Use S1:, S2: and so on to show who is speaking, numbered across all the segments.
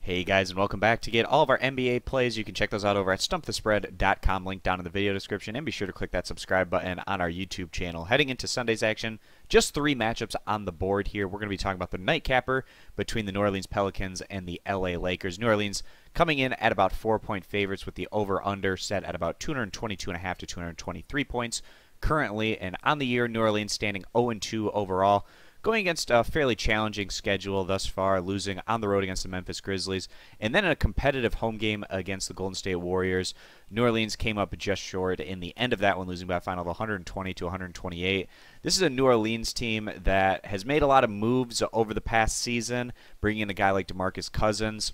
S1: Hey guys, and welcome back. To get all of our NBA plays, you can check those out over at stumpthespread.com, link down in the video description, and be sure to click that subscribe button on our YouTube channel. Heading into Sunday's action, just 3 matchups on the board here. We're going to be talking about the nightcapper between the New Orleans Pelicans and the LA Lakers. New Orleans coming in at about 4-point favorites with the over-under set at about 222.5 to 223 points currently, and on the year, New Orleans standing 0-2 overall, going against a fairly challenging schedule thus far, losing on the road against the Memphis Grizzlies, and then in a competitive home game against the Golden State Warriors. New Orleans came up just short in the end of that one, losing by a final of 120 to 128. This is a New Orleans team that has made a lot of moves over the past season, bringing in a guy like DeMarcus Cousins.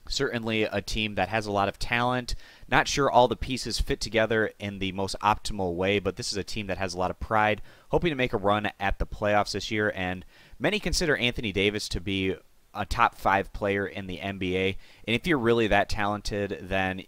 S1: Certainly a team that has a lot of talent. Not sure all the pieces fit together in the most optimal way, but this is a team that has a lot of pride, hoping to make a run at the playoffs this year. And many consider Anthony Davis to be a top 5 player in the NBA. And if you're really that talented, then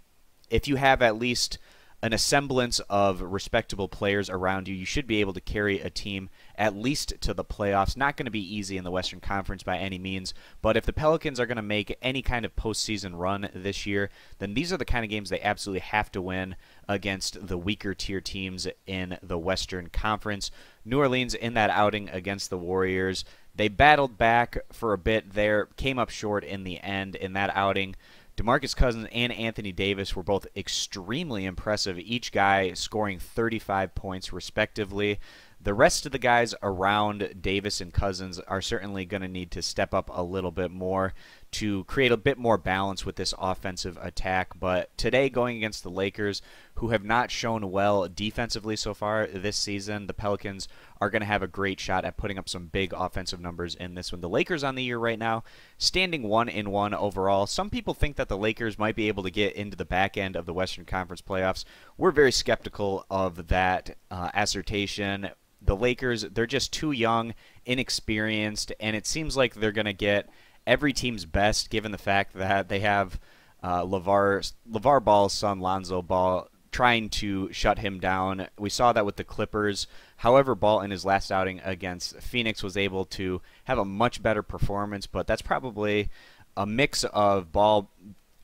S1: if you have at least a semblance of respectable players around you, you should be able to carry a team at least to the playoffs. Not going to be easy in the Western Conference by any means, but if the Pelicans are going to make any kind of postseason run this year, then these are the kind of games they absolutely have to win against the weaker tier teams in the Western Conference. New Orleans in that outing against the Warriors, they battled back for a bit there, came up short in the end in that outing. DeMarcus Cousins and Anthony Davis were both extremely impressive, each guy scoring 35 points respectively. The rest of the guys around Davis and Cousins are certainly going to need to step up a little bit more to create a bit more balance with this offensive attack. But today, going against the Lakers, who have not shown well defensively so far this season, the Pelicans are going to have a great shot at putting up some big offensive numbers in this one. The Lakers on the year right now, standing 1-1 overall. Some people think that the Lakers might be able to get into the back end of the Western Conference playoffs. We're very skeptical of that assertion. The Lakers, they're just too young, inexperienced, and it seems like they're going to get every team's best given the fact that they have LeVar Ball's son, Lonzo Ball, trying to shut him down. We saw that with the Clippers. However, Ball in his last outing against Phoenix was able to have a much better performance, but that's probably a mix of Ball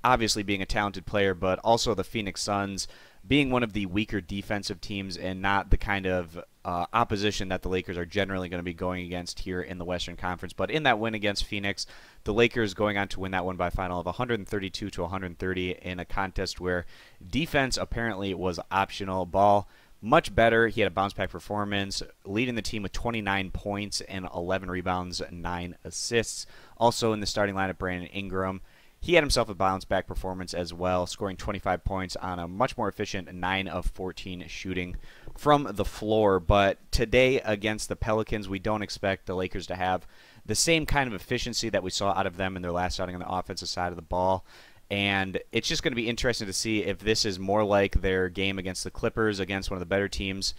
S1: obviously being a talented player, but also the Phoenix Suns being one of the weaker defensive teams and not the kind of opposition that the Lakers are generally going to be going against here in the Western Conference. But in that win against Phoenix, the Lakers going on to win that one by a final of 132 to 130 in a contest where defense apparently was optional. Ball much better. He had a bounce-back performance, leading the team with 29 points and 11 rebounds, 9 assists. Also in the starting lineup, Brandon Ingram. He had himself a bounce-back performance as well, scoring 25 points on a much more efficient 9 of 14 shooting from the floor. But today against the Pelicans, we don't expect the Lakers to have the same kind of efficiency that we saw out of them in their last outing on the offensive side of the ball. And it's just going to be interesting to see if this is more like their game against the Clippers, against one of the better teams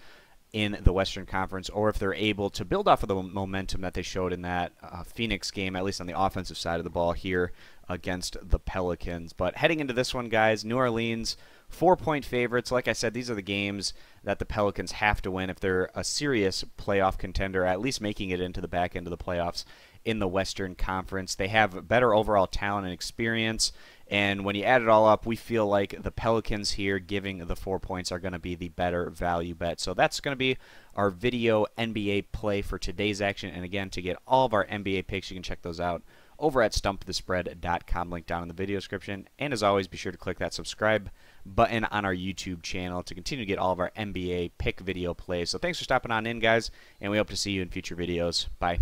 S1: in the Western Conference, or if they're able to build off of the momentum that they showed in that Phoenix game, at least on the offensive side of the ball here against the Pelicans. But heading into this one, guys, New Orleans, 4-point favorites. Like I said, these are the games that the Pelicans have to win if they're a serious playoff contender, at least making it into the back end of the playoffs in the Western Conference. They have better overall talent and experience, and when you add it all up, we feel like the Pelicans here giving the 4 points are going to be the better value bet. So that's going to be our video NBA play for today's action. And again, to get all of our NBA picks, you can check those out over at stumpthespread.com, link down in the video description. And as always, be sure to click that subscribe button on our YouTube channel to continue to get all of our NBA pick video plays. So thanks for stopping on in, guys, and we hope to see you in future videos. Bye.